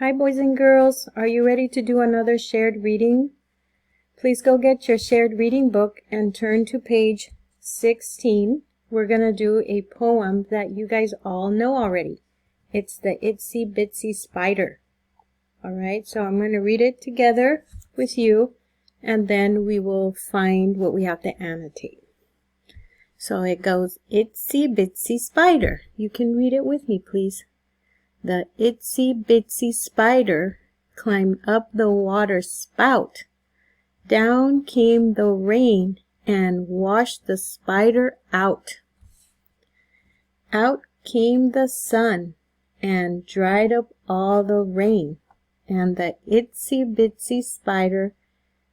Hi boys and girls, are you ready to do another shared reading? Please go get your shared reading book and turn to page 16. We're going to do a poem that you guys all know already. It's the Itsy Bitsy Spider. Alright, so I'm going to read it together with you and then we will find what we have to annotate. So it goes, Itsy Bitsy Spider. You can read it with me, please. The itsy bitsy spider climbed up the water spout. Down came the rain and washed the spider out. Out came the sun and dried up all the rain. And the itsy bitsy spider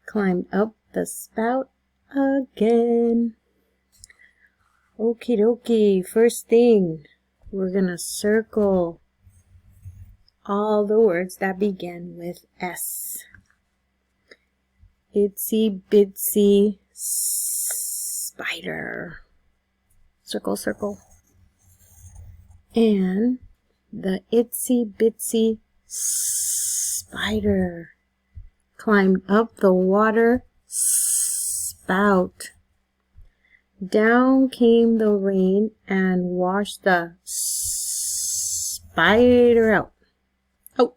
climbed up the spout again. Okie dokie, first thing, we're gonna circle all the words that begin with S. Itsy bitsy spider. Circle, circle. And the itsy bitsy spider climbed up the water spout. Down came the rain and washed the spider out. Oh,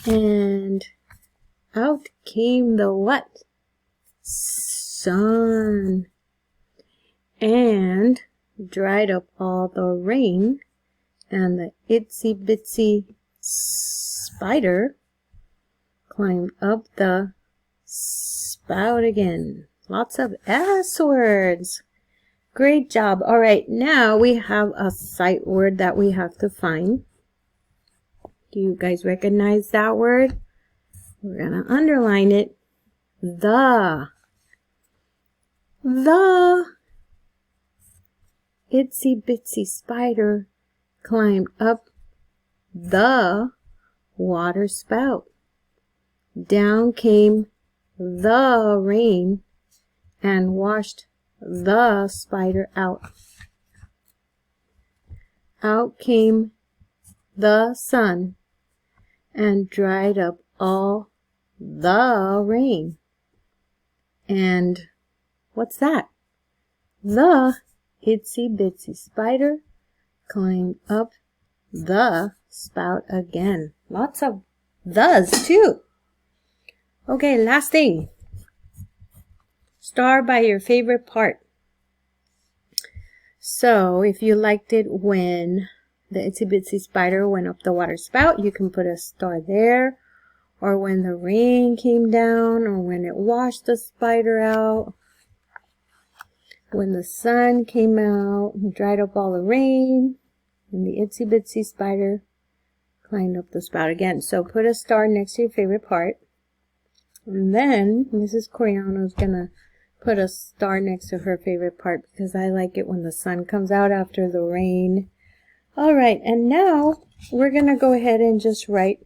and out came the what? Sun. And dried up all the rain, and the itsy bitsy spider climbed up the spout again. Lots of S words. Great job. All right, now we have a sight word that we have to find. Do you guys recognize that word? We're going to underline it. The. The. Itsy bitsy spider climbed up the water spout. Down came the rain and washed the spider out. Out came the sun and dried up all the rain. And what's that? The itsy bitsy spider climbed up the spout again. Lots of thes too. Okay, last thing. Star by your favorite part. So if you liked it when the itsy bitsy spider went up the water spout, you can put a star there. Or when the rain came down, or when it washed the spider out. When the sun came out and dried up all the rain, and the itsy bitsy spider climbed up the spout again. So put a star next to your favorite part. And then Mrs. Coriano is going to put a star next to her favorite part because I like it when the sun comes out after the rain. Alright, and now we're going to go ahead and just write.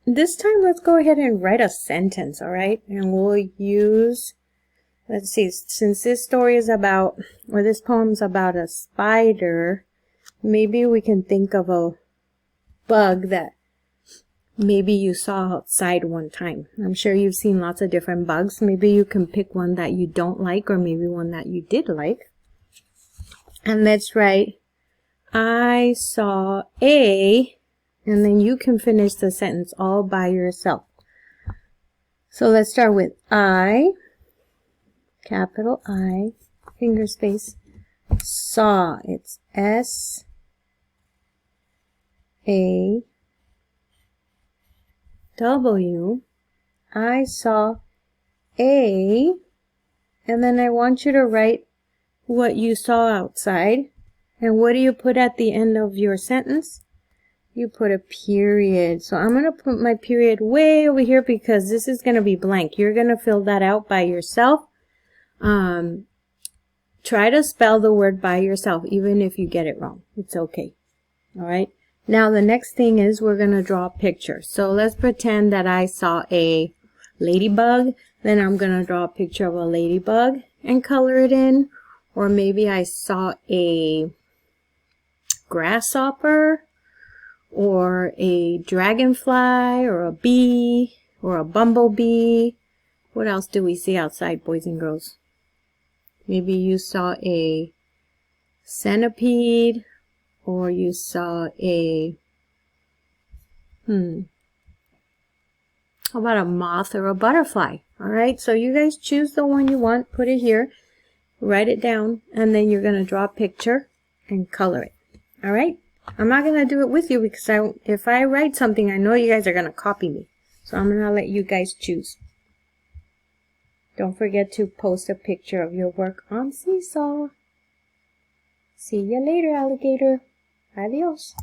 This time let's go ahead and write a sentence, alright? And we'll use, let's see, since this story is about, or this poem's about a spider, maybe we can think of a bug that maybe you saw outside one time. I'm sure you've seen lots of different bugs. Maybe you can pick one that you don't like or maybe one that you did like. And let's write, I saw a, and then you can finish the sentence all by yourself. So let's start with I, capital I, finger space, saw. It's S-A W. I saw a, and then I want you to write what you saw outside. And what do you put at the end of your sentence? You put a period. So I'm going to put my period way over here because this is going to be blank. You're going to fill that out by yourself. Try to spell the word by yourself, even if you get it wrong. It's okay. All right. Now the next thing is we're going to draw a picture. So let's pretend that I saw a ladybug. Then I'm going to draw a picture of a ladybug and color it in. Or maybe I saw a grasshopper. or a dragonfly, or a bee, or a bumblebee. What else do we see outside, boys and girls? Maybe you saw a centipede, or you saw a, how about a moth or a butterfly? All right, so you guys choose the one you want, put it here, write it down, and then you're going to draw a picture and color it. All right, I'm not going to do it with you because if I write something, I know you guys are going to copy me. So I'm going to let you guys choose. Don't forget to post a picture of your work on Seesaw. See you later, alligator. Adios.